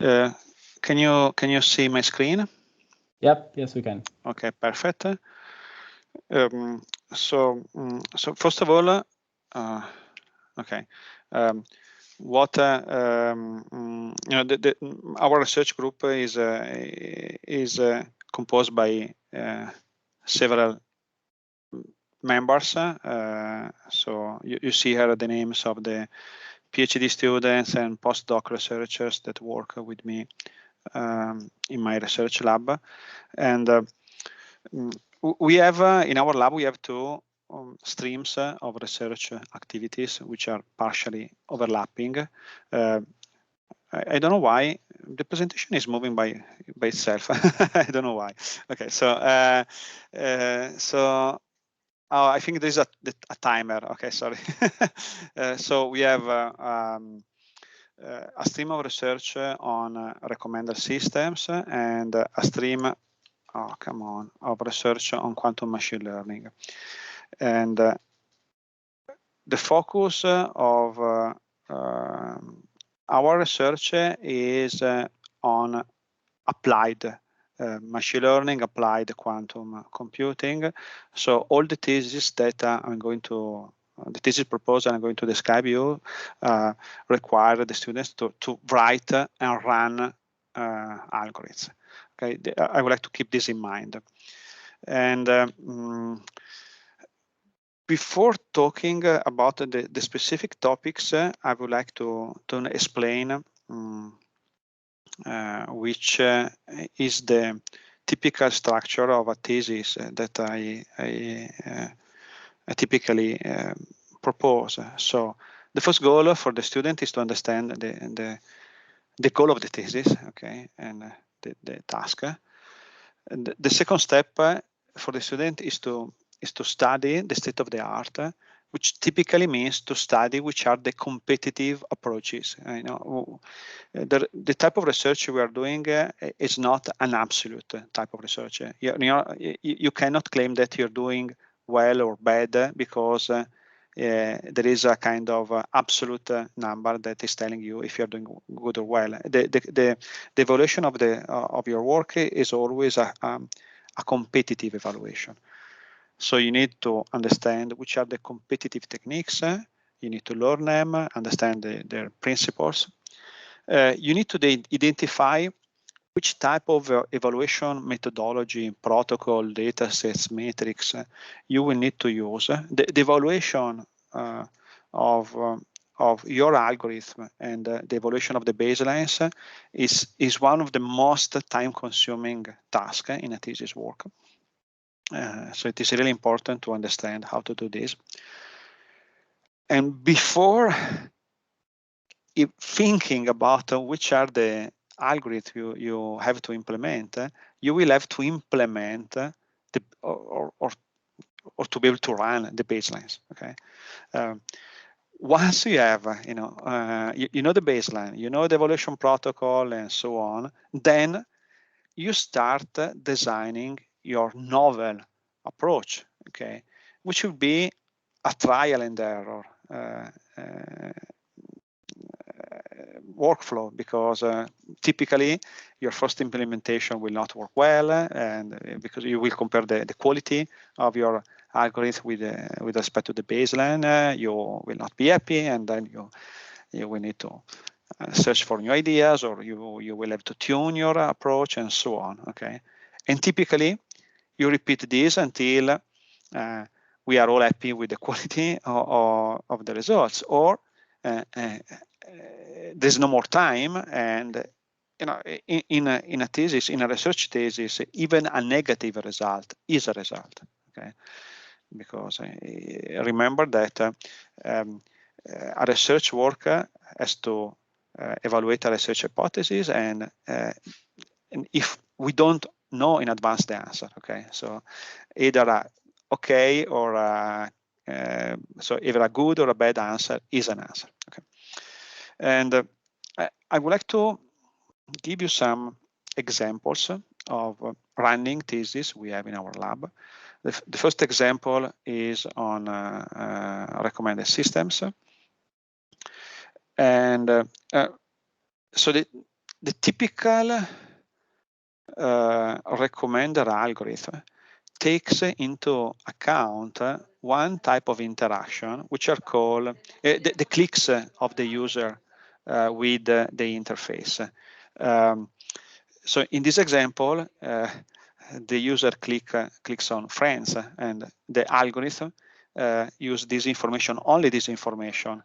Can you see my screen? Yep. Yes, we can. Okay, perfect. So first of all, okay. What our research group is composed by several members. So you see here the names of the PhD students and postdoc researchers that work with me in my research lab. And we have in our lab we have two streams of research activities which are partially overlapping. I don't know why the presentation is moving by itself. I don't know why. Okay, so oh, I think there's a timer. Okay, sorry. So we have a stream of research on recommender systems and a stream, oh come on, of research on quantum machine learning. And the focus of our research is on applied machine learning, applied quantum computing. So all the thesis that I'm going to, the thesis proposal I'm going to describe you require the students to write and run algorithms. Okay, I would like to keep this in mind. And before talking about the specific topics, I would like to explain which is the typical structure of a thesis that I typically propose. So the first goal for the student is to understand the goal of the thesis, okay, and the task. And the second step for the student is to study the state of the art, which typically means to study which are the competitive approaches. You know, the type of research we are doing is not an absolute type of research. You cannot claim that you're doing well or bad because there is a kind of absolute number that is telling you if you're doing good or well. The evaluation of your work is always a competitive evaluation. So you need to understand which are the competitive techniques. You need to learn them, understand their principles. You need to identify which type of evaluation methodology, protocol, data sets, metrics you will need to use. The evaluation of your algorithm and the evaluation of the baselines is one of the most time-consuming tasks in a thesis work. So it is really important to understand how to do this. And before thinking about which are the algorithms you have to implement, you will have to implement or to be able to run the baselines. Okay. Once you have, you know the baseline, you know the evaluation protocol, and so on, then you start designing your novel approach, okay, which will be a trial and error workflow, because typically your first implementation will not work well, and because you will compare the quality of your algorithm with respect to the baseline, you will not be happy, and then you will need to search for new ideas, or you will have to tune your approach, and so on. Okay, and typically you repeat this until we are all happy with the quality of the results, or there's no more time, and in a thesis, in a research thesis, even a negative result is a result. Okay, because remember that a research work has to evaluate a research hypothesis, and if we don't know in advance the answer, okay, so either a okay or so either a good or a bad answer is an answer. Okay, and I would like to give you some examples of running thesis we have in our lab. The first example is on recommended systems. And so the typical recommender algorithm takes into account one type of interaction, which are called the clicks of the user with the interface. So in this example, the user clicks on friends, and the algorithm use this information, only this information,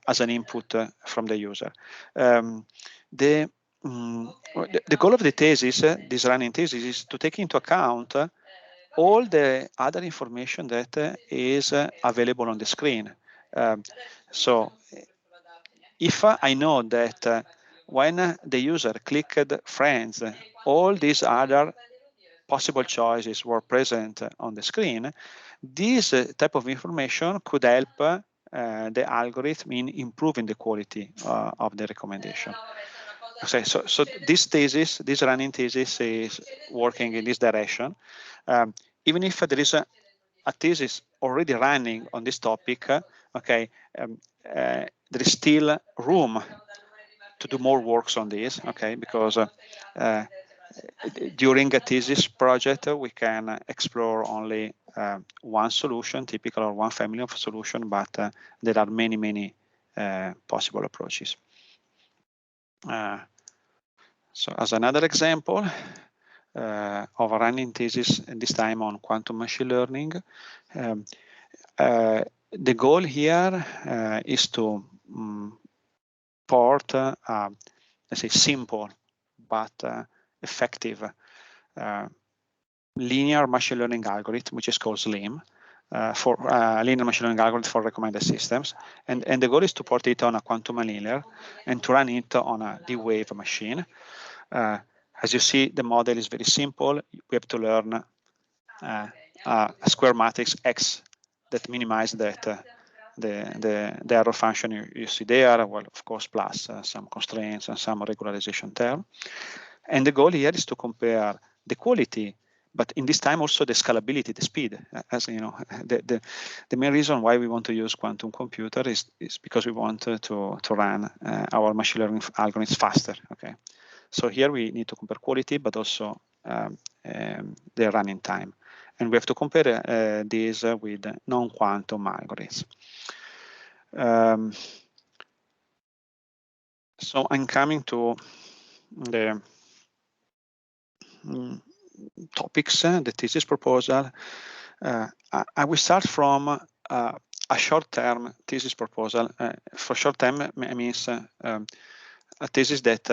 as an input from the user. The goal of the thesis, this running thesis, is to take into account all the other information that is available on the screen. So if I know that when the user clicked friends, all these other possible choices were present on the screen, this type of information could help the algorithm in improving the quality of the recommendation. Okay, so this thesis, this running thesis, is working in this direction. Even if there is a thesis already running on this topic, okay, there is still room to do more works on this, okay, because during a thesis project, we can explore only one solution, typical, or one family of solution, but there are many possible approaches. So as another example of a running thesis, this time on quantum machine learning, the goal here is to port, let's say, simple but effective linear machine learning algorithm, which is called SLIM, for linear machine learning algorithm for recommended systems. And the goal is to port it on a quantum annealer and to run it on a 𝗔𝗍𝗍𝗀𝗍 machine. As you see, the model is very simple. We have to learn a square matrix X that minimizes that the error function you see there, well, of course, plus some constraints and some regularization term. And the goal here is to compare the quality, but in this time also the scalability, the speed. As you know, the main reason why we want to use quantum computer is because we want to run our machine learning algorithms faster. Okay, so here we need to compare quality, but also the running time, and we have to compare this with non-quantum algorithms. So I'm coming to the topics, the thesis proposal. I will start from a short-term thesis proposal. For short-term, I means a thesis that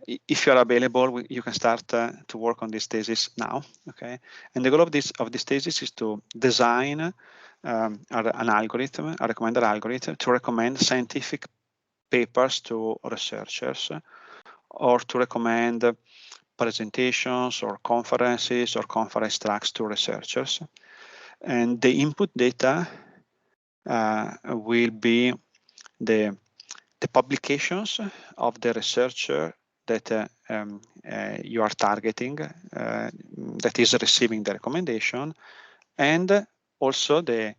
if you are available, you can start to work on this thesis now. Okay, and the goal of this thesis is to design an algorithm, a recommender algorithm, to recommend scientific papers to researchers, or to recommend presentations or conferences or conference tracks to researchers. And the input data will be the publications of the researcher that you are targeting, that is receiving the recommendation, and also the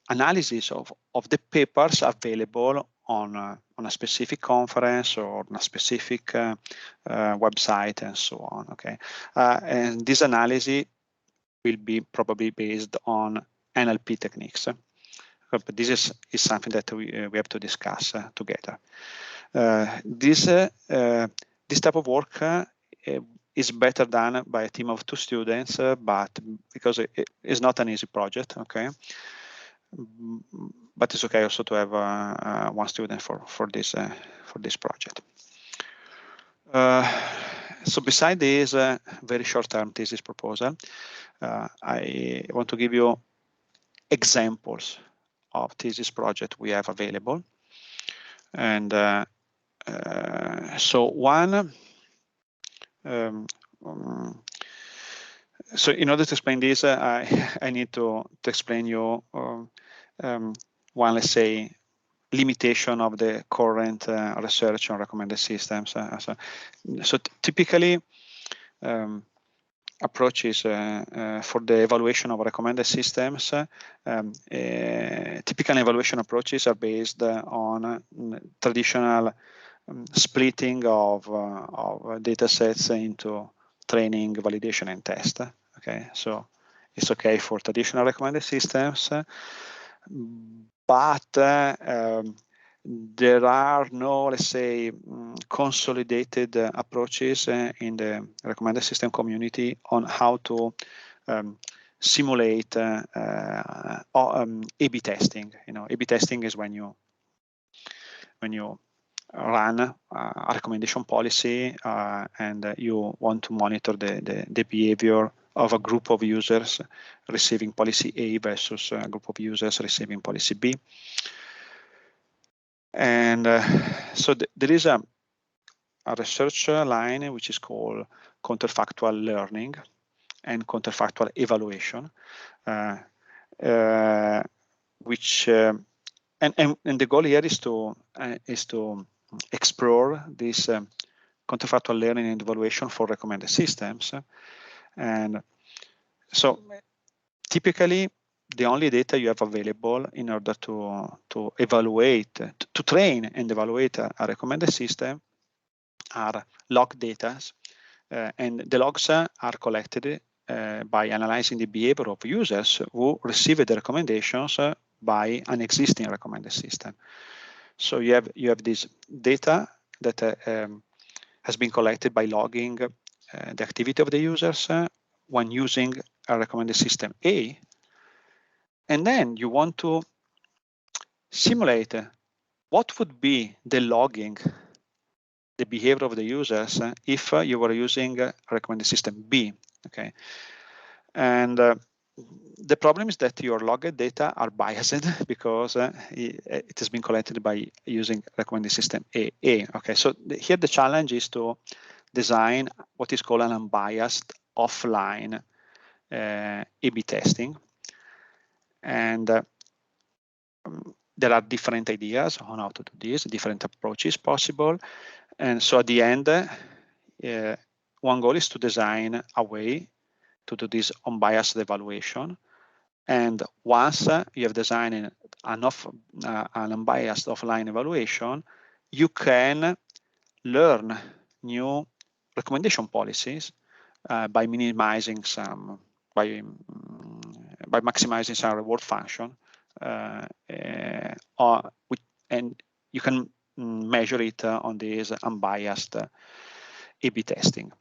analysis of the papers available on a specific conference or on a specific website and so on. Okay, and this analysis will be probably based on NLP techniques. But this is something that we have to discuss together. This type of work is better done by a team of 2 students, but because it is not an easy project, okay. But it's okay also to have 1 student for this project. So beside this very short-term thesis proposal, I want to give you examples of thesis project we have available. And so one, so in order to explain this, I need to explain you one, let's say, limitation of the current research on recommended systems. So typically, approaches for the evaluation of recommended systems. Typical evaluation approaches are based on traditional splitting of data sets into training, validation, and test. Okay, so it's okay for traditional recommended systems, but there are no, let's say, consolidated approaches in the recommended system community on how to simulate A/B testing. You know, A/B testing is when you run a recommendation policy and you want to monitor the behavior of a group of users receiving policy A versus a group of users receiving policy B. And so there is a research line which is called counterfactual learning and counterfactual evaluation, which and the goal here is to explore this counterfactual learning and evaluation for recommended systems. And so typically the only data you have available in order to evaluate, to train and evaluate a recommended system are log data, and the logs are collected by analyzing the behavior of users who receive the recommendations by an existing recommended system. So you have this data that has been collected by logging the activity of the users when using a recommended system A, and then you want to simulate what would be the logging, the behavior of the users if you were using a recommended system B. Okay, and the problem is that your logged data are biased because it has been collected by using recommended system A. Okay, so here the challenge is to design what is called an unbiased offline A/B testing, and there are different ideas on how to do this, different approaches possible, and so at the end, one goal is to design a way to do this unbiased evaluation. And once you have designed an unbiased offline evaluation, you can learn new recommendation policies by minimizing some, by maximizing some reward function, and you can measure it on this unbiased A/B testing.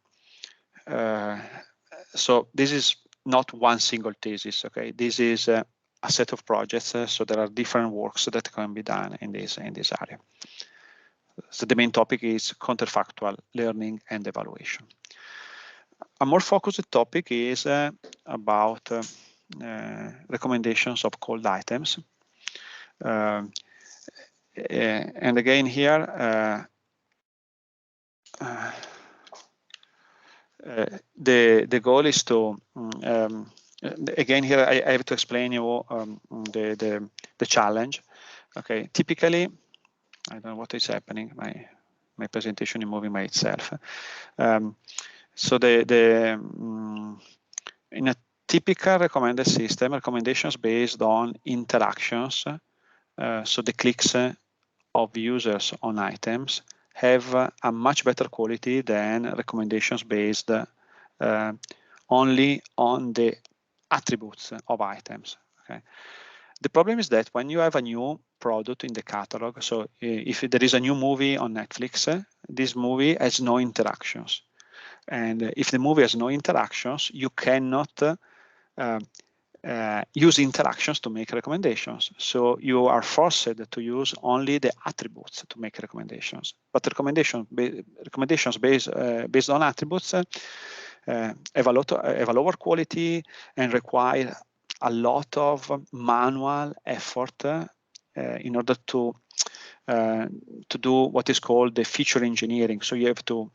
So this is not one single thesis, okay? This is a set of projects, so there are different works that can be done in this area. So the main topic is counterfactual learning and evaluation. A more focused topic is about recommendations of cold items. And again here, the goal is to again here I have to explain you the challenge. Okay, typically I don't know what is happening. My presentation is moving by itself. So in a typical recommended system, recommendations based on interactions, so the clicks of users on items, have a much better quality than recommendations based only on the attributes of items. Okay. The problem is that when you have a new product in the catalog, so if there is a new movie on Netflix, this movie has no interactions. And if the movie has no interactions, you cannot use interactions to make recommendations. So you are forced to use only the attributes to make recommendations. But recommendations based on attributes have a lower quality and require a lot of manual effort in order to do what is called the feature engineering. So you have to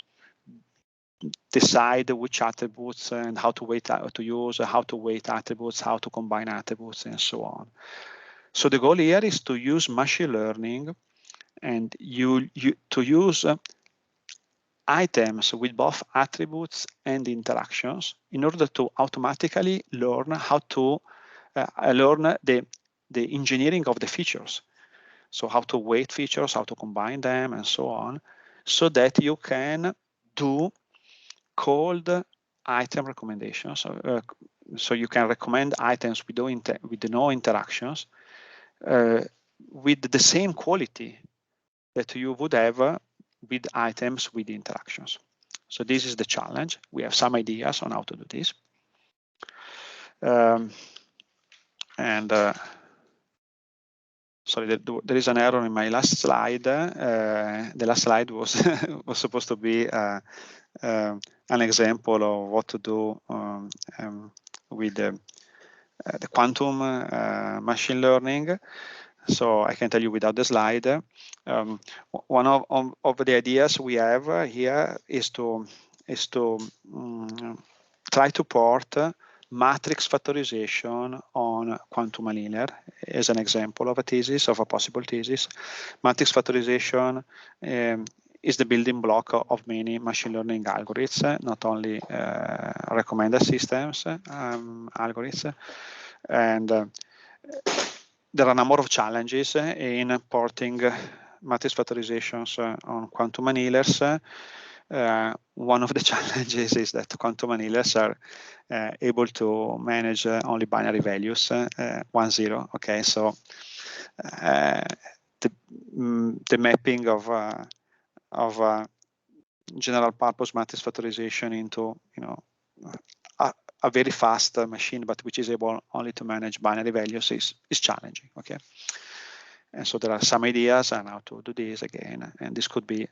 decide which attributes and how to weight to use, how to weight attributes, how to combine attributes, and so on. So the goal here is to use machine learning and to use items with both attributes and interactions in order to automatically learn how to learn the engineering of the features. So how to weight features, how to combine them, and so on, so that you can do cold item recommendations. So you can recommend items with no interactions with the same quality that you would have with items with interactions. So this is the challenge. We have some ideas on how to do this. Sorry, there is an error in my last slide. The last slide was was supposed to be an example of what to do with the quantum machine learning. So I can tell you without the slide. One of the ideas we have here is to try to port matrix factorization on quantum linear as an example of a thesis, of a possible thesis. Matrix factorization is the building block of many machine learning algorithms, not only recommender systems algorithms. And there are a number of challenges in porting matrix factorizations on quantum annealers. One of the challenges is that quantum annealers are able to manage only binary values, 1, 0. Okay, so the mapping of general purpose matrix factorization into a very fast machine, but which is able only to manage binary values is challenging. Okay. And so there are some ideas on how to do this again, and this could be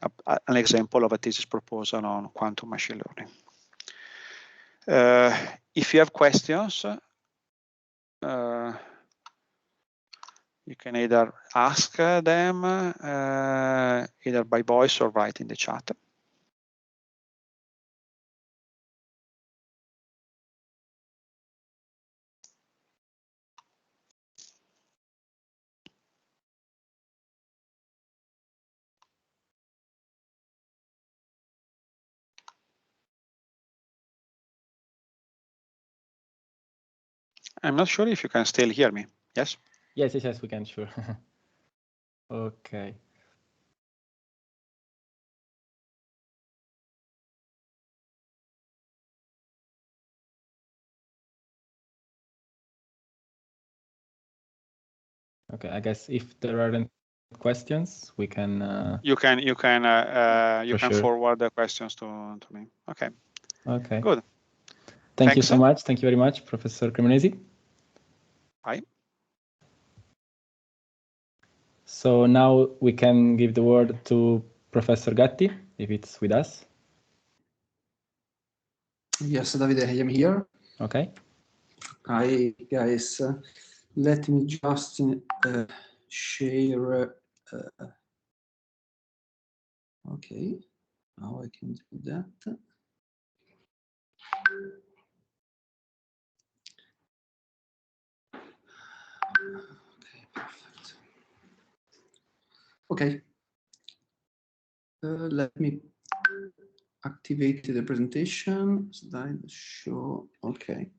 an example of a thesis proposal on quantum machine learning. If you have questions, you can either ask them either by voice or write in the chat. I'm not sure if you can still hear me. Yes? Yes, we can, sure. Okay. Okay, I guess if there aren't questions, we can. You can sure. Forward the questions to me. Okay. Okay. Good. Thank you so much. Thank you very much, Professor Cremonesi. Bye. So now we can give the word to Professor Gatti, if it's with us. Yes, Davide, I am here. Okay. Hi, guys. Let me just share. Okay, now I can do that. Okay, perfect. Okay. Let me activate the presentation. Slide show. Okay.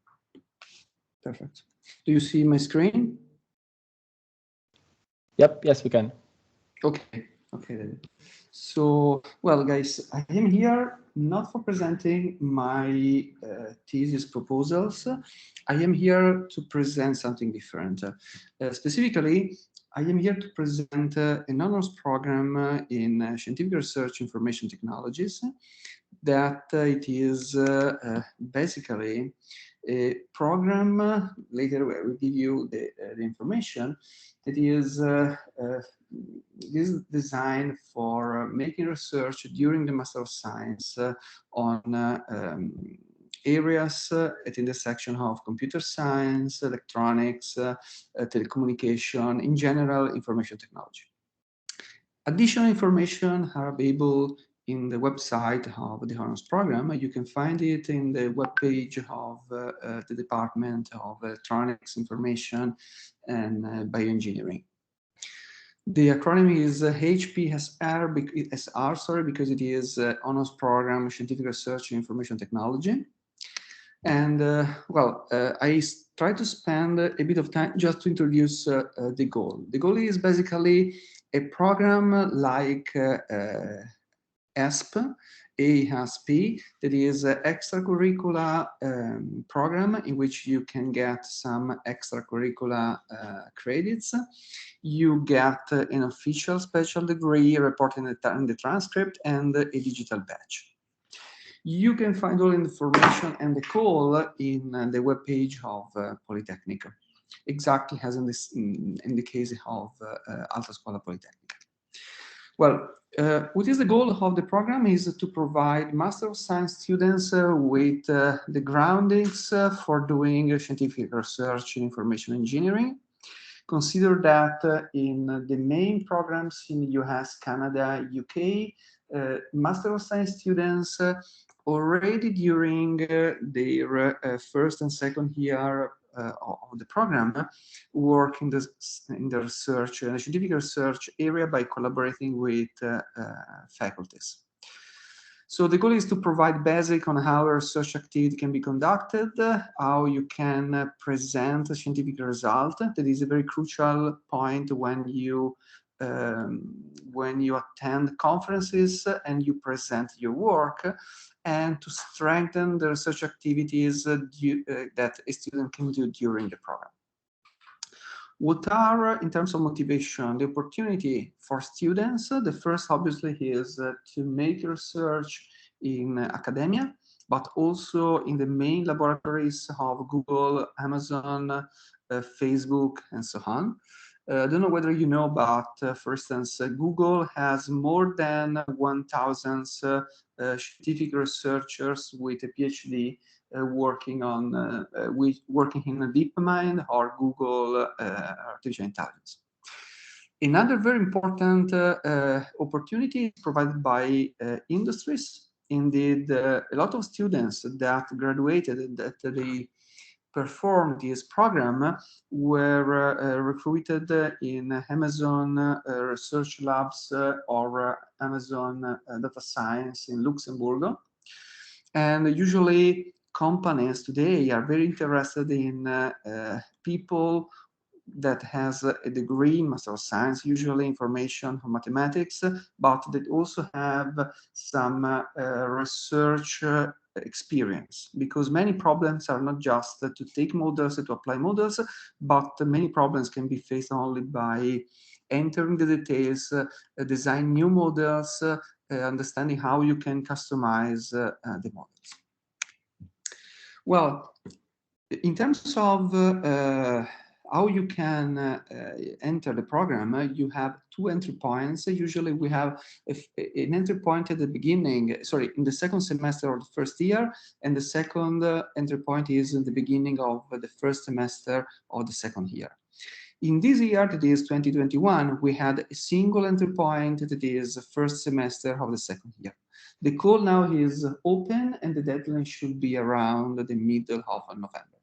Perfect. Do you see my screen? Yep. Yes, we can. Okay. Okay. So, well, guys, I am here not for presenting my thesis proposals. I am here to present something different. Specifically, I am here to present an honors program in scientific research information technologies. That it is basically a program, later I will give you the information, that is designed for making research during the Master of Science on areas at intersection of computer science, electronics, telecommunication, in general, information technology. Additional information are available in the website of the honors program. You can find it in the webpage of the Department of Electronics, Information, and Bioengineering. The acronym is 𝗕𝗢𝗎𝗄𝑠𝑟, because it is honors program Scientific Research in Information Technology. And I try to spend a bit of time just to introduce the goal. The goal is basically a program like ESP, ASP, that is an extracurricular program in which you can get some extracurricular credits. You get an official special degree reported in the transcript and a digital badge. You can find all information and the call in the webpage of Politecnico, exactly as in the case of 𝗙𝗀𝘽𝗎𝗪 Politecnica. Well, what is the goal of the program is to provide Master of Science students with the groundings for doing scientific research in information engineering. Consider that in the main programs in the US, Canada, UK, Master of Science students already during their first and second year of the program work in the research, scientific research area by collaborating with faculties. So the goal is to provide basic on how a research activity can be conducted, how you can present a scientific result. That is a very crucial point when you attend conferences and you present your work, and to strengthen the research activities that a student can do during the program. What are, in terms of motivation, the opportunity for students? The first, obviously, is to make research in academia, but also in the main laboratories of Google, Amazon, Facebook, and so on. I don't know whether you know, but for instance, Google has more than 1,000 scientific researchers with a PhD working in DeepMind or Google artificial intelligence. Another very important opportunity is provided by industries. Indeed, a lot of students that graduated, that they performed this program, were recruited in Amazon research labs or Amazon data science in Luxembourg. And usually companies today are very interested in people that has a degree in Master of Science, usually information or mathematics, but that also have some research experience, because many problems are not just to take models, to apply models, but many problems can be faced only by entering the details, design new models, understanding how you can customize the models. Well, in terms of how you can enter the program, you have two entry points. Usually we have an entry point at the beginning, in the second semester of the first year, and the second entry point is in the beginning of the first semester of the second year. In this year, that is 2021, we had a single entry point, that is the first semester of the second year. The call now is open, and the deadline should be around the middle of November.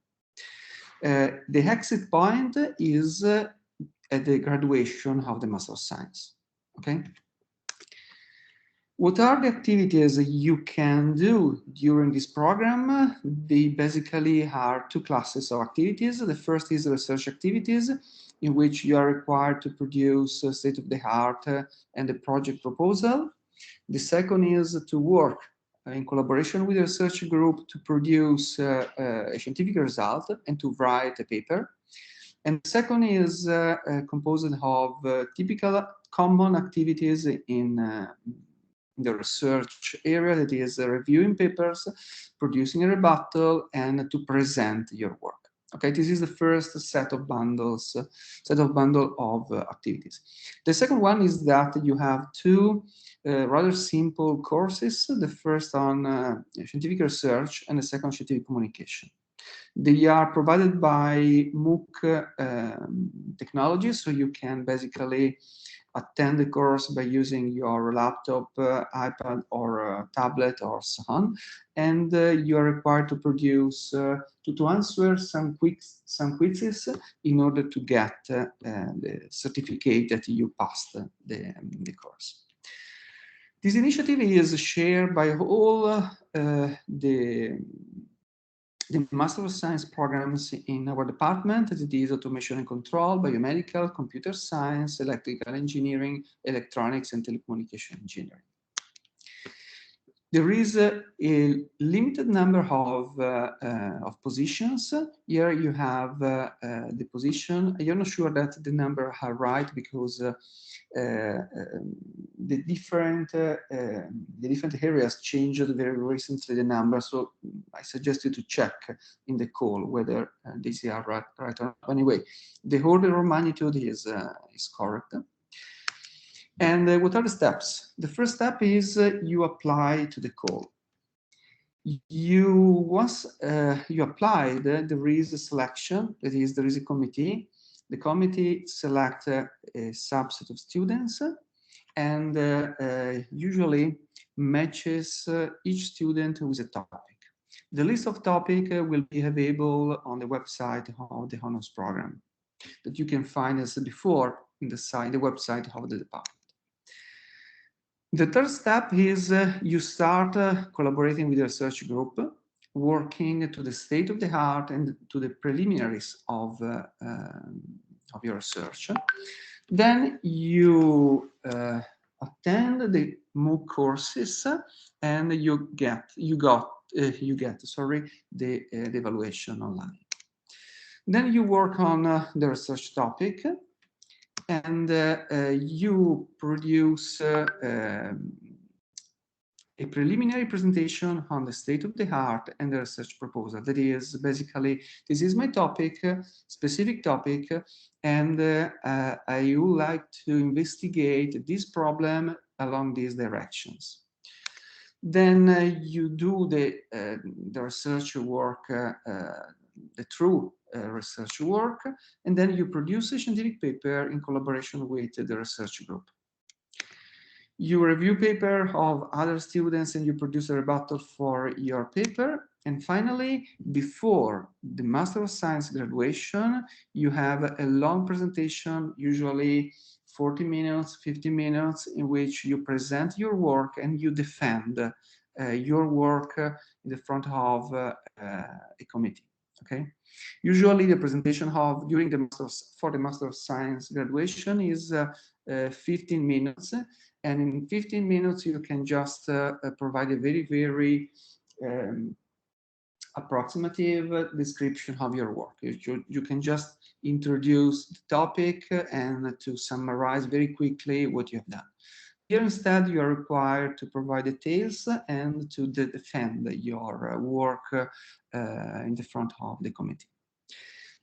The exit point is at the graduation of the Master of Science. Okay. What are the activities you can do during this program? They basically are two classes of activities. The first is research activities, in which you are required to produce state-of-the-art and a project proposal. The second is to work in collaboration with a research group to produce a scientific result and to write a paper. And the second is composed of typical common activities in the research area, that is reviewing papers, producing a rebuttal, and to present your work. Okay, this is the first set of bundle of activities. The second one is that you have two rather simple courses, the first on scientific research and the second scientific communication. They are provided by MOOC technology, so you can basically attend the course by using your laptop, iPad, or tablet, or so on. And you are required to produce, to answer some quizzes in order to get the certificate that you passed the course. This initiative is shared by all the Master of Science programs in our department. It is Automation and Control, Biomedical, Computer Science, Electrical Engineering, Electronics, and Telecommunication Engineering. There is a limited number of positions. Here you have the position. I'm not sure that the number are right, because the different areas changed very recently the number. So I suggest you to check in the call whether these are right or not. Anyway, the order of magnitude is correct. And what are the steps? The first step is you apply to the call. Once you applied, there is a selection. That is, there is a committee. The committee selects a subset of students, and usually matches each student with a topic. The list of topics will be available on the website of the honors program, that you can find, as before, in the website of the department. The third step is you start collaborating with the research group, working to the state of the art and to the preliminaries of your research. Then you attend the MOOC courses, and you get the evaluation online. Then you work on the research topic, and you produce a preliminary presentation on the state of the art and the research proposal. That is, basically, this is my topic, specific topic, and I would like to investigate this problem along these directions. Then you do the research work, the true research work, and then you produce a scientific paper in collaboration with the research group. You review paper of other students, and you produce a rebuttal for your paper. And finally, before the Master of Science graduation, you have a long presentation, usually 40 minutes, 50 minutes, in which you present your work and you defend your work in the front of a committee. Okay. Usually, the presentation during the Master of Science graduation is 15 minutes, and in 15 minutes you can just provide a very approximative description of your work. You can just introduce the topic and to summarize very quickly what you have done. Here, instead, you are required to provide details and to defend your work in the front of the committee.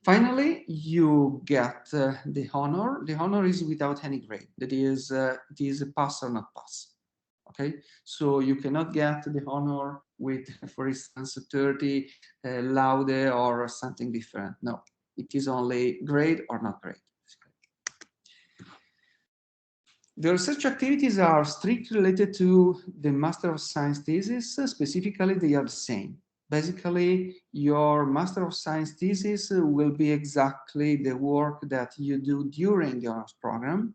Finally, you get the honor. The honor is without any grade. That is, it is a pass or not pass. Okay, so you cannot get the honor with, for instance, 30 laude or something different. No, it is only grade or not grade. The research activities are strictly related to the Master of Science thesis. Specifically, they are the same. Basically, your Master of Science thesis will be exactly the work that you do during the honors program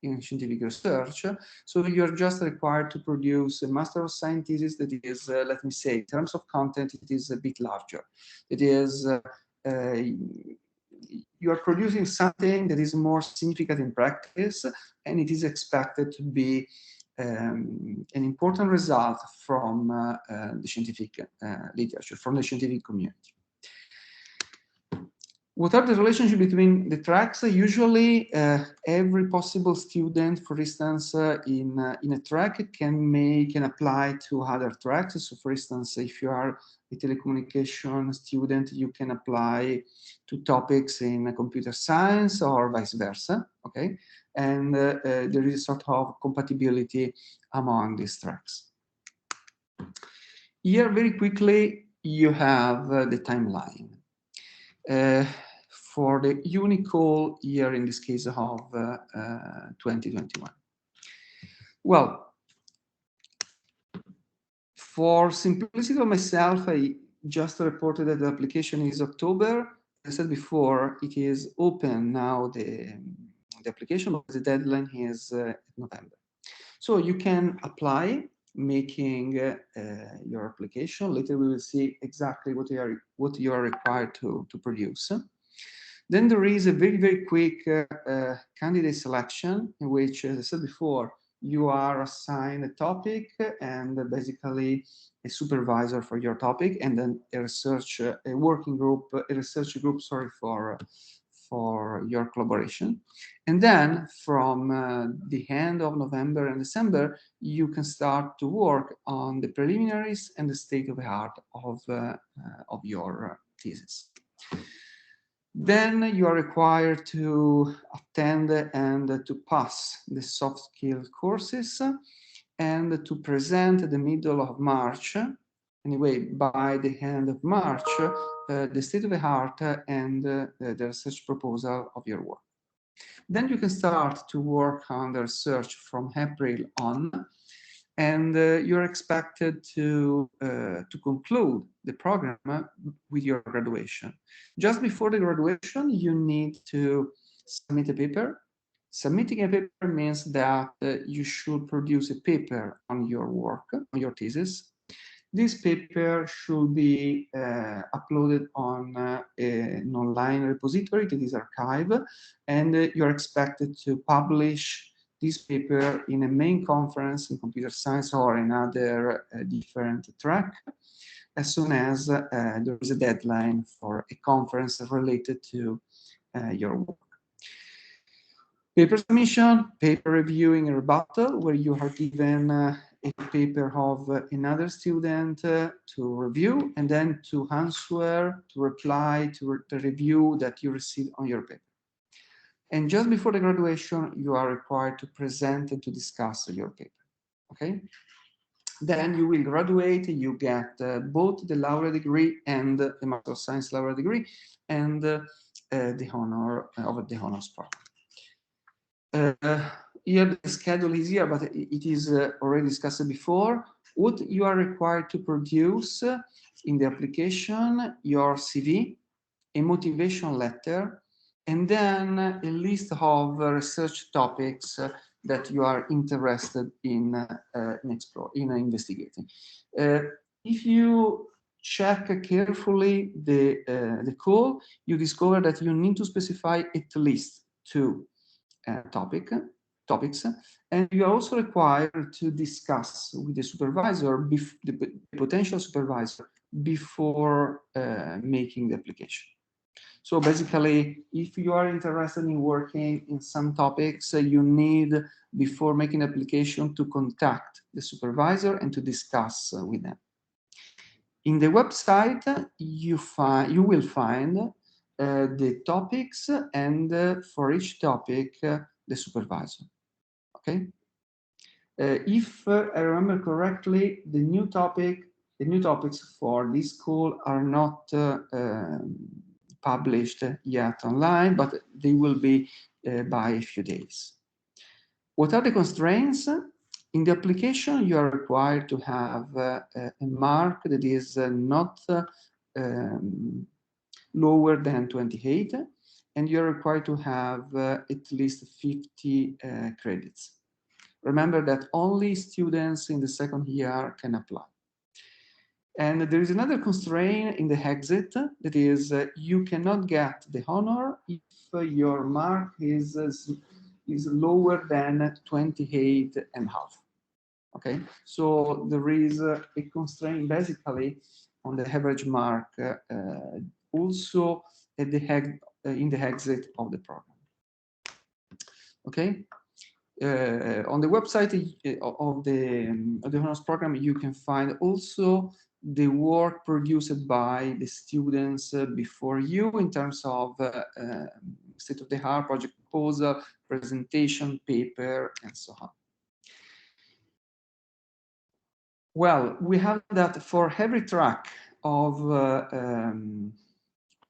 in scientific research. So you're just required to produce a Master of Science thesis that is, let me say, in terms of content, it is a bit larger. It is, you are producing something that is more significant in practice, and it is expected to be an important result from the scientific literature, from the scientific community. What are the relationship between the tracks? Usually, every possible student, for instance, in a track can apply to other tracks. So, for instance, if you are a telecommunication student, you can apply to topics in computer science or vice versa. Okay, and there is a sort of compatibility among these tracks. Here, very quickly, you have the timeline. for the Unicall year, in this case of 2021. Well, for simplicity of myself, I just reported that the application is October. As I said before, it is open now, the application, but the deadline is November. So you can apply, making your application. Later we will see exactly what you are required to produce. Then there is a very, very quick candidate selection, in which, as I said before, you are assigned a topic and basically a supervisor for your topic, and then a research group, sorry, for your collaboration. And then from the end of November and December, you can start to work on the preliminaries and the state of the art of your thesis. Then you are required to attend and to pass the soft skill courses and to present at the middle of March. Anyway, by the end of March, the state of the art and the research proposal of your work. Then you can start to work on the research from April on, and you're expected to conclude the program with your graduation. Just before the graduation, you need to submit a paper. Submitting a paper means that you should produce a paper on your work, on your thesis. This paper should be uploaded on an online repository, that is 𝗒𝗘𝗢𝗙𝗢, and you're expected to publish this paper in a main conference in computer science or another different track, as soon as there is a deadline for a conference related to your work. Paper submission, paper reviewing and rebuttal, where you are given a paper of another student to review, and then to answer, to reply to the review that you received on your paper. And just before the graduation, you are required to present and to discuss your paper, okay? Then you will graduate, you get both the laureate degree and the Master of Science laureate degree, and the honor of the honors program. Here the schedule is here, but it is already discussed before. What you are required to produce in the application: your CV, a motivation letter, and then a list of research topics that you are interested in investigating. If you check carefully the call, you discover that you need to specify at least 2 topics, and you are also required to discuss with the supervisor, the potential supervisor, before making the application. So basically, if you are interested in working in some topics, you need, before making application, to contact the supervisor and to discuss with them. In the website, you will find the topics, and for each topic, the supervisor. Okay. If I remember correctly, the new topics for this call are not published yet online, but they will be by a few days. What are the constraints? In the application, you are required to have a mark that is not lower than 28, and you're required to have at least 50 credits. Remember that only students in the second year can apply. And there is another constraint in the exit, that is you cannot get the honor if your mark is lower than 28.5. Okay, so there is a constraint basically on the average mark also at the in the exit of the program. Okay, on the website of the honors program, you can find also the work produced by the students before you in terms of state-of-the-art project proposal, presentation, paper, and so on. Well, we have that for every track of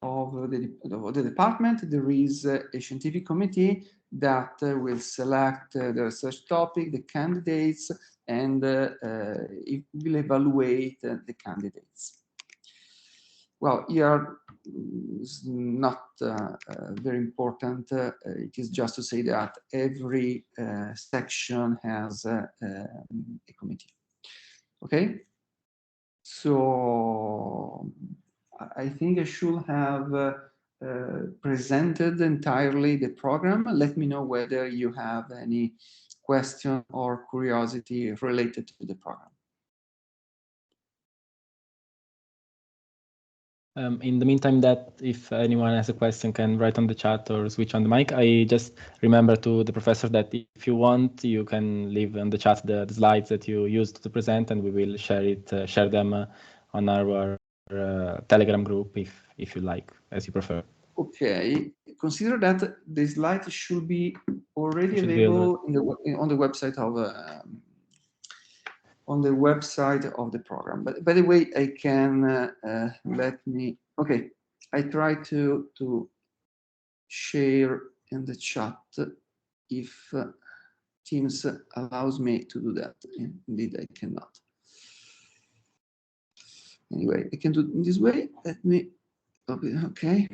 of the department, there is a scientific committee that will select the research topic, the candidates, and it will evaluate the candidates. Well, here is not very important. It is just to say that every section has a committee. Okay, so I think I should have presented entirely the program. Let me know whether you have any question or curiosity related to the program. In the meantime, that if anyone has a question can write on the chat or switch on the mic. I just remember to the professor that if you want, you can leave on the chat the slides that you used to present, and we will share them on our Telegram group if you like, as you prefer. Okay, consider that the slides should be already available on the website of the program. But by the way, I can okay, I try to share in the chat if Teams allows me to do that. Indeed, I cannot. Anyway, I can do it in this way. Let me, okay.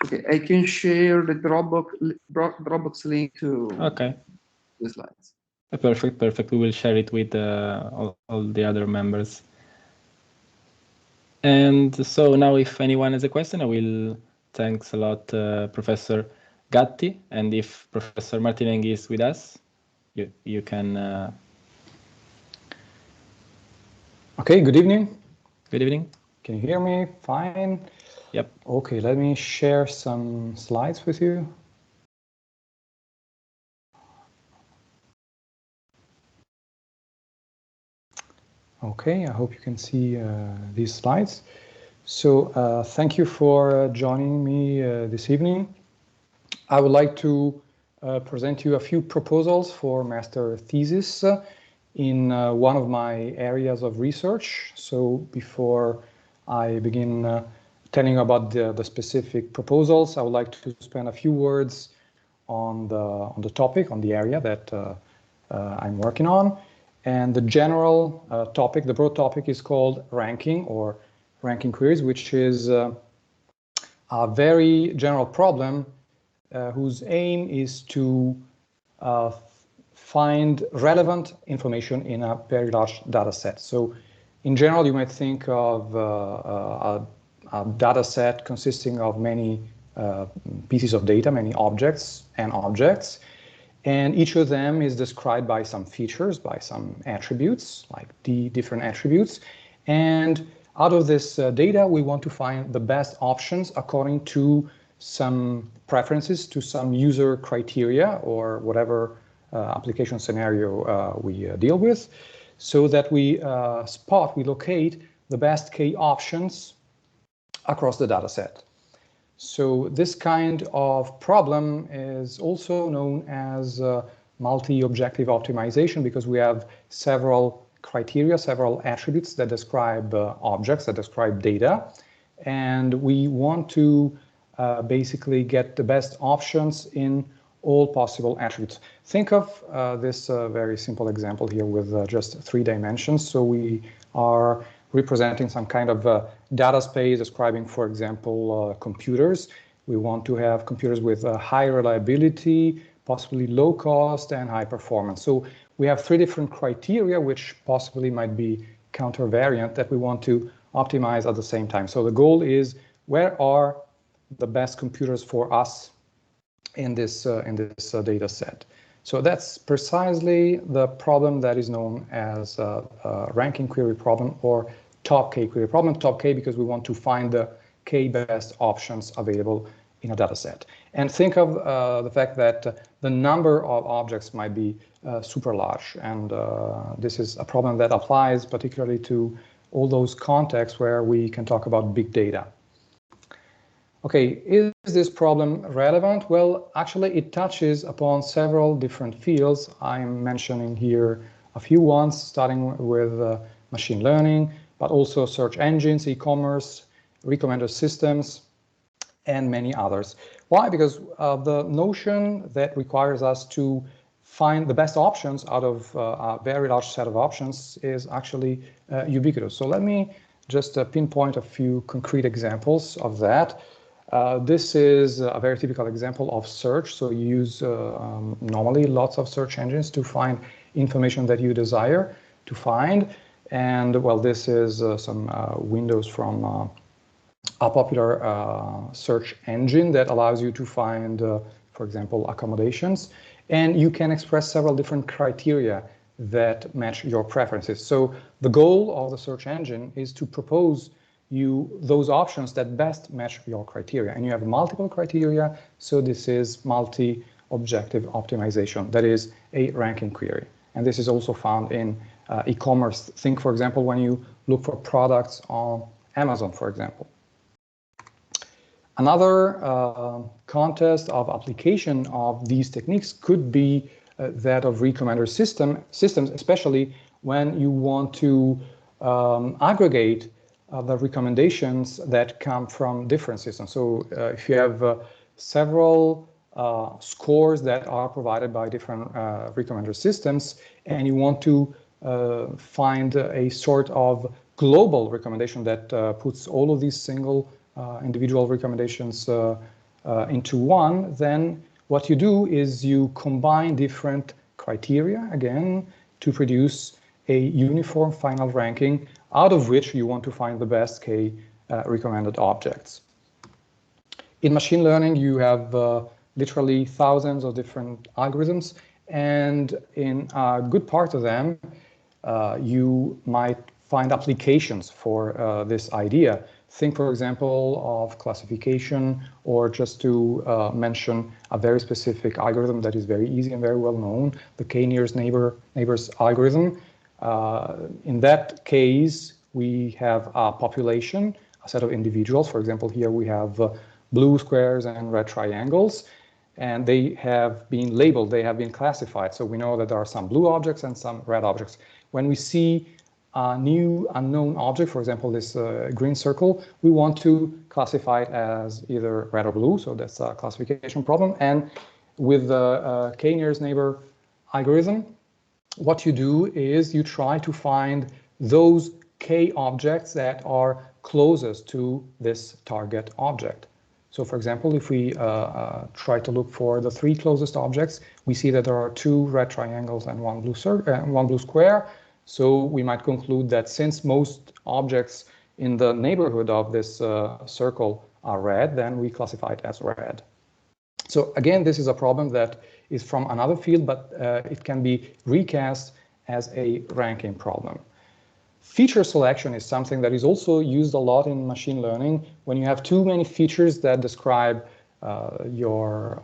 Okay, I can share the Dropbox link to the slides. Perfect. We will share it with all the other members. And so now if anyone has a question, I will thanks a lot Professor Gatti, and if Professor Martinenghi is with us, you can... Okay, good evening. Good evening. Can you hear me? Fine. Yep. Okay, let me share some slides with you. Okay, I hope you can see these slides. So thank you for joining me this evening. I would like to present you a few proposals for master thesis in one of my areas of research. So before I begin telling you about the specific proposals, I would like to spend a few words on the topic, on the area that I'm working on. And the general topic, the broad topic, is called ranking or ranking queries, which is a very general problem whose aim is to find relevant information in a very large data set. So in general, you might think of a data set consisting of many pieces of data, many objects, and each of them is described by some features, by some attributes, like the different attributes. And out of this data, we want to find the best options according to some preferences, to some user criteria, or whatever application scenario we deal with, so that we locate the best K options across the data set. So this kind of problem is also known as multi-objective optimization, because we have several criteria, several attributes that describe objects, that describe data, and we want to basically get the best options in all possible attributes. Think of this very simple example here with just 3 dimensions. So we are representing some kind of data space describing, for example, computers. We want to have computers with high reliability, possibly low cost and high performance. So we have 3 different criteria which possibly might be countervariant that we want to optimize at the same time. So the goal is, where are the best computers for us in this data set? So that's precisely the problem that is known as ranking query problem, or top K query problem. Top K because we want to find the K best options available in a data set. And think of the fact that the number of objects might be super large. And this is a problem that applies particularly to all those contexts where we can talk about big data. Okay, is this problem relevant? Well, actually, it touches upon several different fields. I'm mentioning here a few ones, starting with machine learning, but also search engines, e-commerce, recommender systems, and many others. Why? Because the notion that requires us to find the best options out of a very large set of options is actually ubiquitous. So let me just pinpoint a few concrete examples of that. This is a very typical example of search. So you use normally lots of search engines to find information that you desire to find. And well, this is some windows from a popular search engine that allows you to find, for example, accommodations. And you can express several different criteria that match your preferences. So the goal of the search engine is to propose you those options that best match your criteria. And you have multiple criteria, so this is multi-objective optimization. That is a ranking query. And this is also found in e-commerce. Think, for example, when you look for products on Amazon, for example. Another contest of application of these techniques could be that of recommender systems, especially when you want to aggregate the recommendations that come from different systems. So if you have several scores that are provided by different recommender systems, and you want to find a sort of global recommendation that puts all of these single individual recommendations into one, then what you do is you combine different criteria, again, to produce a uniform final ranking out of which you want to find the best K recommended objects. In machine learning, you have literally thousands of different algorithms, and in a good part of them, you might find applications for this idea. Think, for example, of classification, or just to mention a very specific algorithm that is very easy and very well known, the k-nearest neighbors algorithm. In that case, we have a population, a set of individuals. For example, here we have blue squares and red triangles, and they have been labeled, they have been classified. So we know that there are some blue objects and some red objects. When we see a new unknown object, for example, this green circle, we want to classify it as either red or blue, so that's a classification problem. And with the k-nearest neighbor algorithm, what you do is you try to find those k objects that are closest to this target object. So for example, if we try to look for the 3 closest objects, we see that there are 2 red triangles and one blue square. So we might conclude that since most objects in the neighborhood of this circle are red, then we classify it as red. So again, this is a problem that is from another field, but it can be recast as a ranking problem. Feature selection is something that is also used a lot in machine learning. When you have too many features that describe your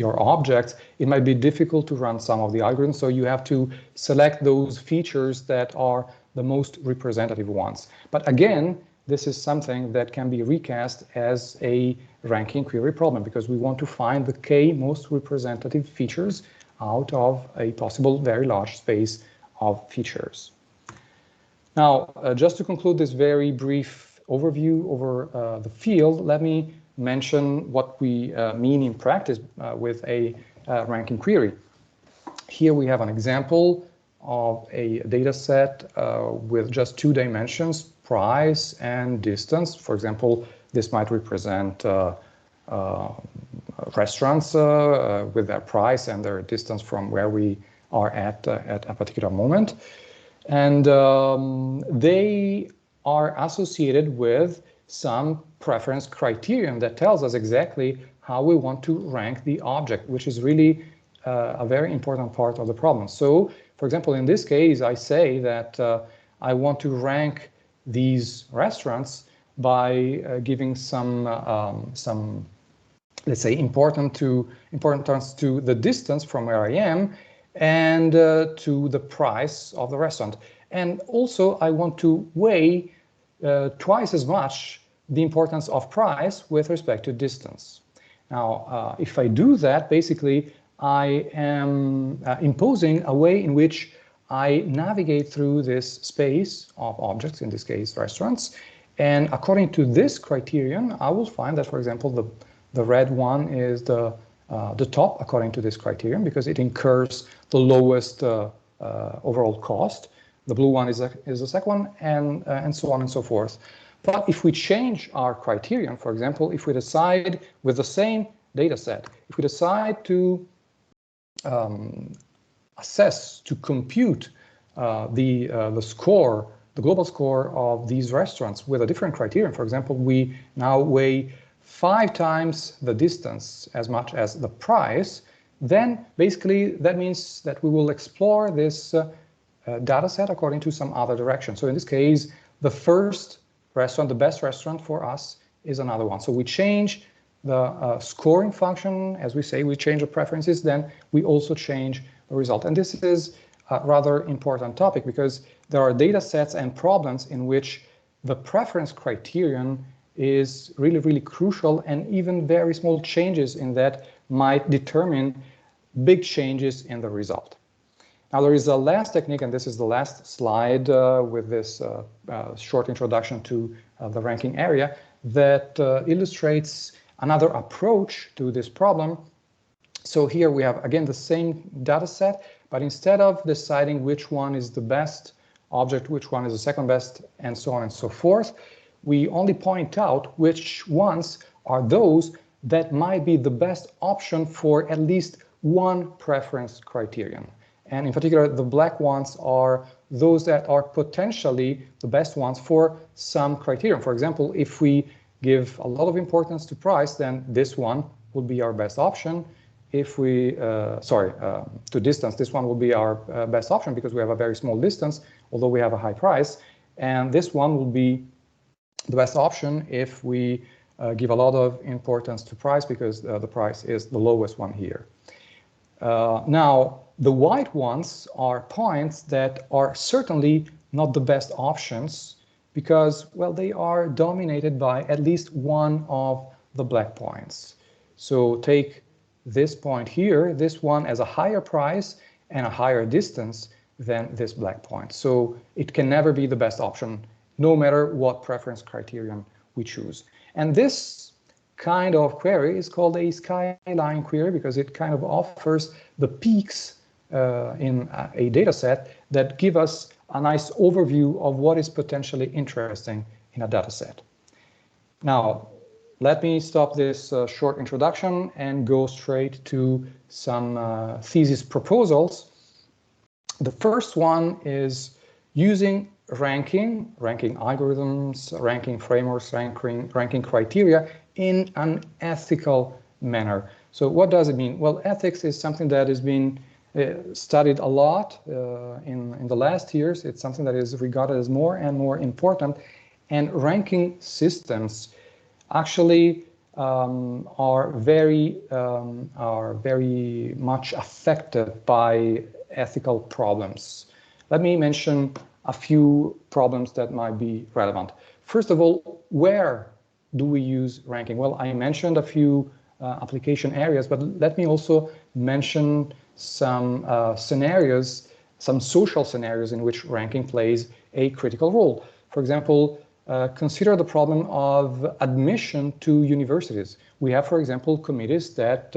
objects, it might be difficult to run some of the algorithms, so you have to select those features that are the most representative ones. But again, this is something that can be recast as a ranking query problem, because we want to find the k most representative features out of a possible very large space of features. Now, just to conclude this very brief overview over the field, let me mention what we mean in practice with a ranking query. Here we have an example of a data set with just 2 dimensions, price and distance. For example, this might represent restaurants with their price and their distance from where we are at a particular moment. And they are associated with some preference criterion that tells us exactly how we want to rank the object, which is really a very important part of the problem. So, for example, in this case, I say that I want to rank these restaurants by giving some let's say, importance to the distance from where I am and to the price of the restaurant. And also, I want to weigh twice as much the importance of price with respect to distance. Now, if I do that, basically, I am imposing a way in which I navigate through this space of objects, in this case, restaurants, And according to this criterion, I will find that, for example, the red one is the top according to this criterion because it incurs the lowest overall cost. The blue one is the second one, and so on and so forth. But if we change our criterion, for example, if we decide with the same data set, if we decide to assess, to compute the score, the global score of these restaurants with a different criterion, for example, we now weigh 5 times the distance as much as the price, then basically that means that we will explore this data set according to some other direction. So in this case, the first restaurant, the best restaurant for us is another one. So we change the scoring function, as we say, we change the preferences, then we also change the result. And this is a rather important topic because there are data sets and problems in which the preference criterion is really, really crucial, and even very small changes in that might determine big changes in the result. Now there is a last technique, and this is the last slide with this short introduction to the ranking area that illustrates another approach to this problem. So here we have again the same data set, but instead of deciding which one is the best object, which one is the second best, and so on and so forth, we only point out which ones are those that might be the best option for at least one preference criterion. And in particular, the black ones are those that are potentially the best ones for some criterion. For example, if we give a lot of importance to price, then this one will be our best option. If we, to distance, this one will be our best option because we have a very small distance, although we have a high price. And this one will be the best option if we give a lot of importance to price because the price is the lowest one here. Now, the white ones are points that are certainly not the best options because, well, they are dominated by at least one of the black points. So take this point here, this one has a higher price and a higher distance than this black point. So it can never be the best option, no matter what preference criterion we choose. And this kind of query is called a skyline query because it kind of offers the peaks in a data set that give us a nice overview of what is potentially interesting in a data set. Now, let me stop this short introduction and go straight to some thesis proposals. The first one is using ranking algorithms, ranking frameworks, ranking criteria in an ethical manner. So what does it mean? Well, ethics is something that has been studied a lot in the last years. It's something that is regarded as more and more important, and ranking systems actually are very much affected by ethical problems. Let me mention a few problems that might be relevant. First of all, where do we use ranking? Well, I mentioned a few application areas, but let me also mention some scenarios, some social scenarios in which ranking plays a critical role. For example, consider the problem of admission to universities. We have, for example, committees that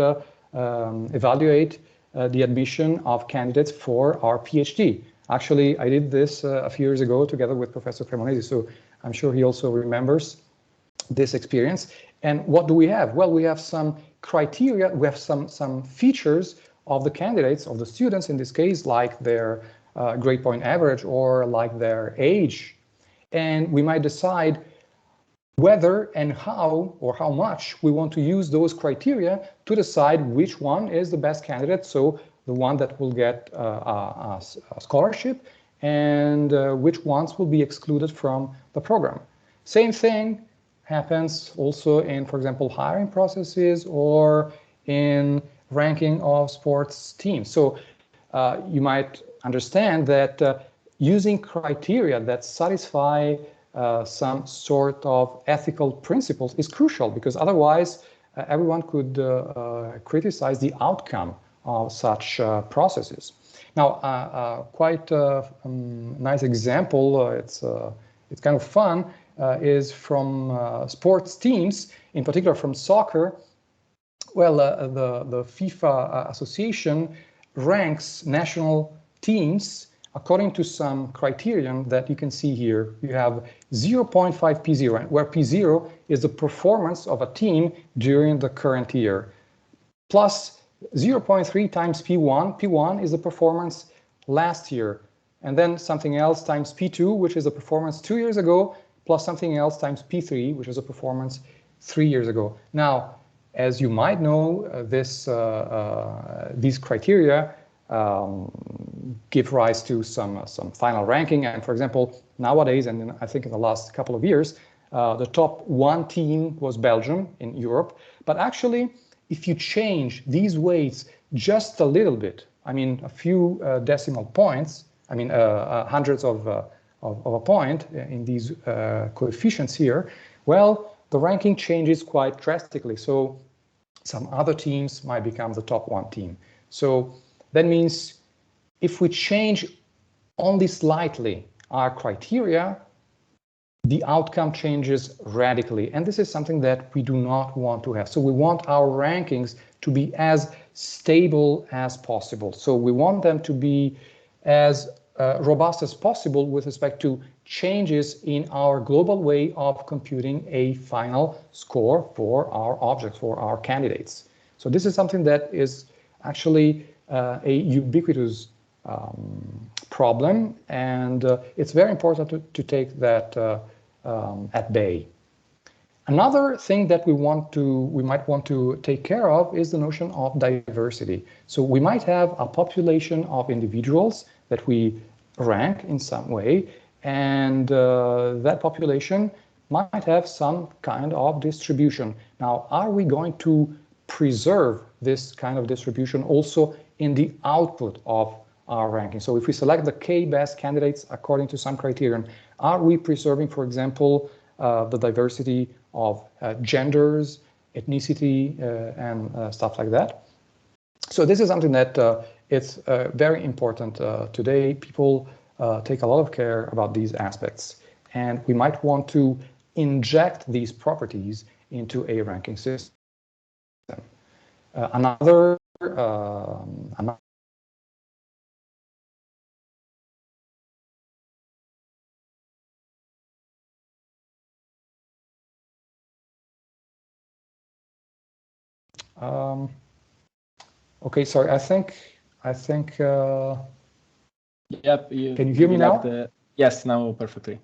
evaluate the admission of candidates for our PhD. Actually, I did this a few years ago together with Professor Cremonesi, so I'm sure he also remembers this experience. And what do we have? Well, we have some criteria, we have some features of the candidates, of the students in this case, like their grade point average or like their age. And we might decide whether and how or how much we want to use those criteria to decide which one is the best candidate, so the one that will get a scholarship, and which ones will be excluded from the program. Same thing happens also in, for example, hiring processes or in ranking of sports teams. So you might understand that using criteria that satisfy some sort of ethical principles is crucial, because otherwise everyone could criticize the outcome of such processes. Now, quite a nice example, it's kind of fun. is from sports teams, in particular from soccer. Well, the FIFA association ranks national teams according to some criterion that you can see here. You have 0.5 P0, where P0 is the performance of a team during the current year, plus 0.3 times P1. P1 is the performance last year, and then something else times P2, which is a performance 2 years ago, plus something else times P3, which is a performance 3 years ago. Now, as you might know, these criteria give rise to some final ranking. And for example, nowadays, and I think in the last couple of years, the top 1 team was Belgium in Europe. But actually, if you change these weights just a little bit, I mean, a few decimal points, I mean, hundreds of a point in these coefficients here, well, the ranking changes quite drastically. So some other teams might become the top 1 team. So that means if we change only slightly our criteria, the outcome changes radically. And this is something that we do not want to have. So we want our rankings to be as stable as possible. So we want them to be as robust as possible with respect to changes in our global way of computing a final score for our objects, for our candidates. So this is something that is actually a ubiquitous problem, and it's very important to take that at bay. Another thing that we might want to take care of is the notion of diversity. So we might have a population of individuals that we rank in some way, and that population might have some kind of distribution. Now, are we going to preserve this kind of distribution also in the output of our ranking? So if we select the K best candidates according to some criterion, are we preserving, for example, the diversity of genders, ethnicity, and stuff like that? So this is something that it's very important today. People take a lot of care about these aspects, and we might want to inject these properties into a ranking system. Another okay, sorry, I think yep, can you hear me now? Yes, now perfectly.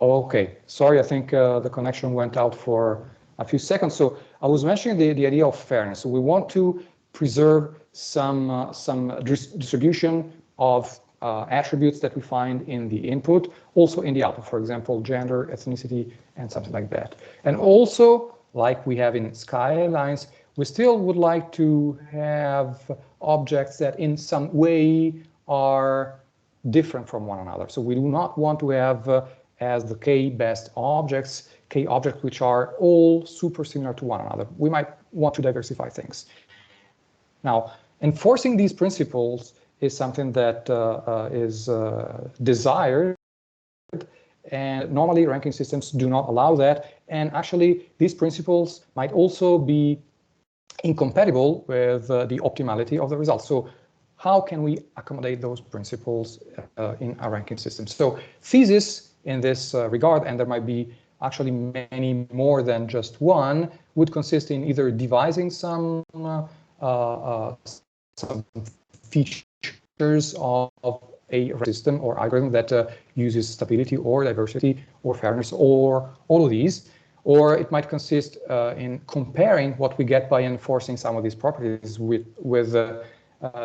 Okay, sorry, I think the connection went out for a few seconds. So I was mentioning the idea of fairness. So we want to preserve some distribution of attributes that we find in the input, also in the output, for example, gender, ethnicity, and something like that. And also, like we have in skylines, we still would like to have objects that in some way are different from one another. So we do not want to have as the K best objects, K objects which are all super similar to one another. We might want to diversify things. Now, enforcing these principles is something that is desired, and normally ranking systems do not allow that. And actually, these principles might also be incompatible with the optimality of the results. So how can we accommodate those principles in a ranking system? So Thesis in this regard, and there might be actually many more than just one, would consist in either devising some features of a system or algorithm that uses stability or diversity or fairness or all of these, or it might consist in comparing what we get by enforcing some of these properties with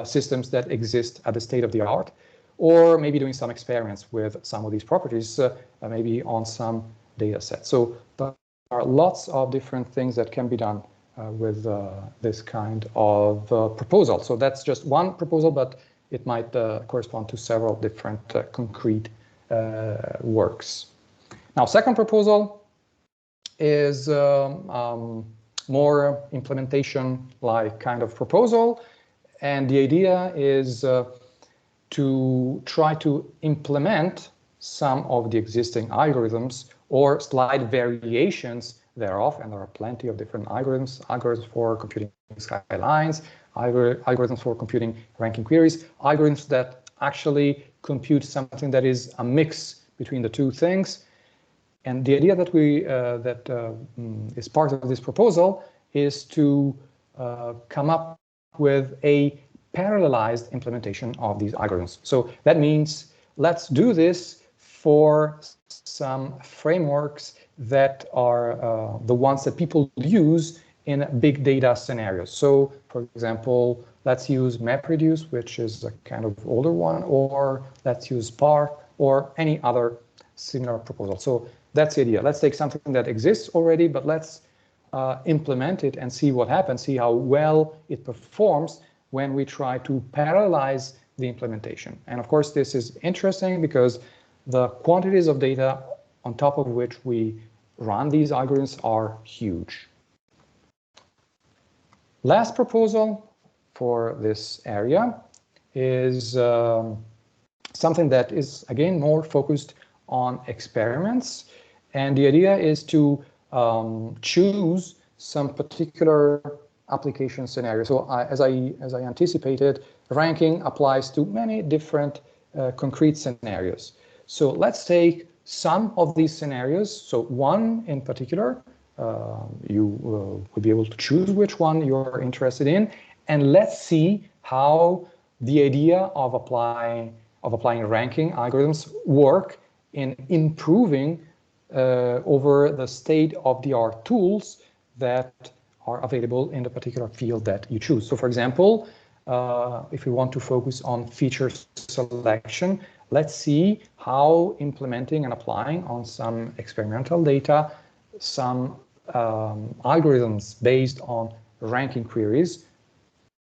systems that exist at the state of the art, or maybe doing some experiments with some of these properties, maybe on some data set. So there are lots of different things that can be done with this kind of proposal. So that's just one proposal, but it might correspond to several different concrete works. Now, second proposal is more implementation-like kind of proposal. And the idea is to try to implement some of the existing algorithms or slight variations thereof, and there are plenty of different algorithms for computing skylines, algorithms for computing ranking queries, algorithms that actually compute something that is a mix between the two things. And the idea that is part of this proposal is to come up with a parallelized implementation of these algorithms. So that means let's do this for some frameworks that are the ones that people use in big data scenarios. So, for example, let's use MapReduce, which is a kind of older one, or let's use Spark or any other similar proposal. So that's the idea. Let's take something that exists already, but let's implement it and see what happens, see how well it performs when we try to parallelize the implementation. And of course, this is interesting because the quantities of data on top of which we run these algorithms are huge. Last proposal for this area is something that is, again, more focused on experiments. And the idea is to choose some particular application scenario. So as I anticipated, ranking applies to many different concrete scenarios. So let's take some of these scenarios. So one in particular, you will be able to choose which one you're interested in, and let's see how the idea of applying ranking algorithms work in improving over the state-of-the-art tools that are available in the particular field that you choose. So for example, if we want to focus on feature selection, let's see how implementing and applying on some experimental data some algorithms based on ranking queries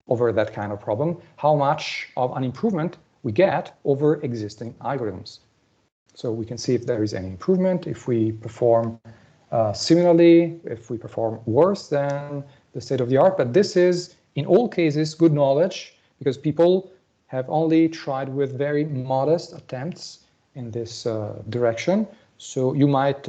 over that kind of problem, how much of an improvement we get over existing algorithms. So we can see if there is any improvement, if we perform similarly, if we perform worse than the state of the art. But this is, in all cases, good knowledge, because people have only tried with very modest attempts in this direction. So you might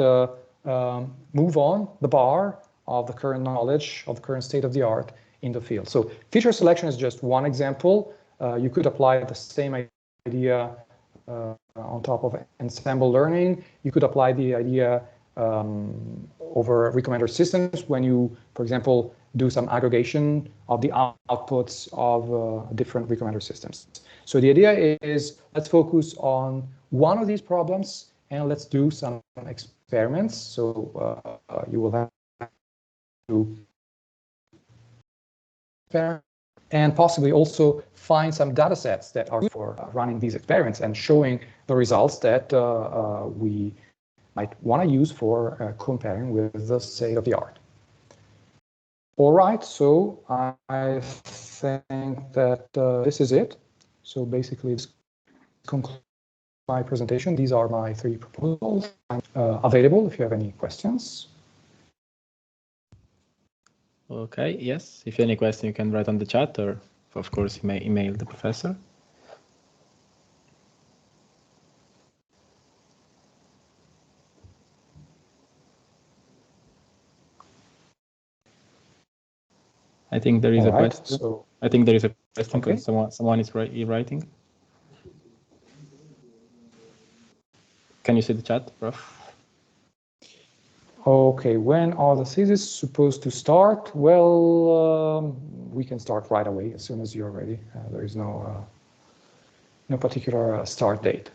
move on the bar of the current knowledge, of the current state of the art in the field. So feature selection is just one example. You could apply the same idea on top of ensemble learning. You could apply the idea over recommender systems when you, for example, do some aggregation of the outputs of different recommender systems. So the idea is, let's focus on one of these problems and let's do some experiments. So you will have to experiment and possibly also find some data sets that are for running these experiments and showing the results that we might want to use for comparing with the state of the art. All right, so I think that this is it. So basically, this concludes my presentation. These are my 3 proposals. I'm available if you have any questions. Okay, yes. If you have any question, you can write on the chat, or of course, you may email the professor. I think there is a question. So, I think there is a question because someone is writing. Can you see the chat, Prof? Okay, when are the theses supposed to start? Well, we can start right away as soon as you're ready. There is no particular start date.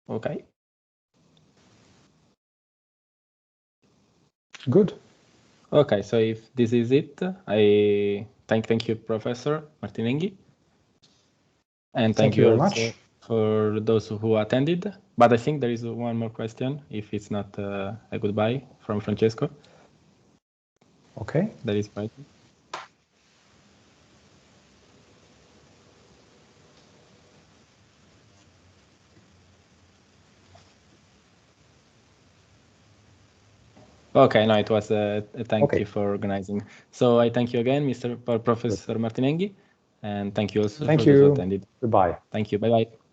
Okay. Good. Okay, so if this is it, I thank you, Professor Martinenghi, and thank you very also much for those who attended. But I think there is one more question, if it's not a goodbye from Francesco. Okay. That is right. Okay, no, it was a thank you for organizing. So I thank you again, Professor Martinenghi, and thank you also for those who attended. Goodbye. Thank you. Bye-bye.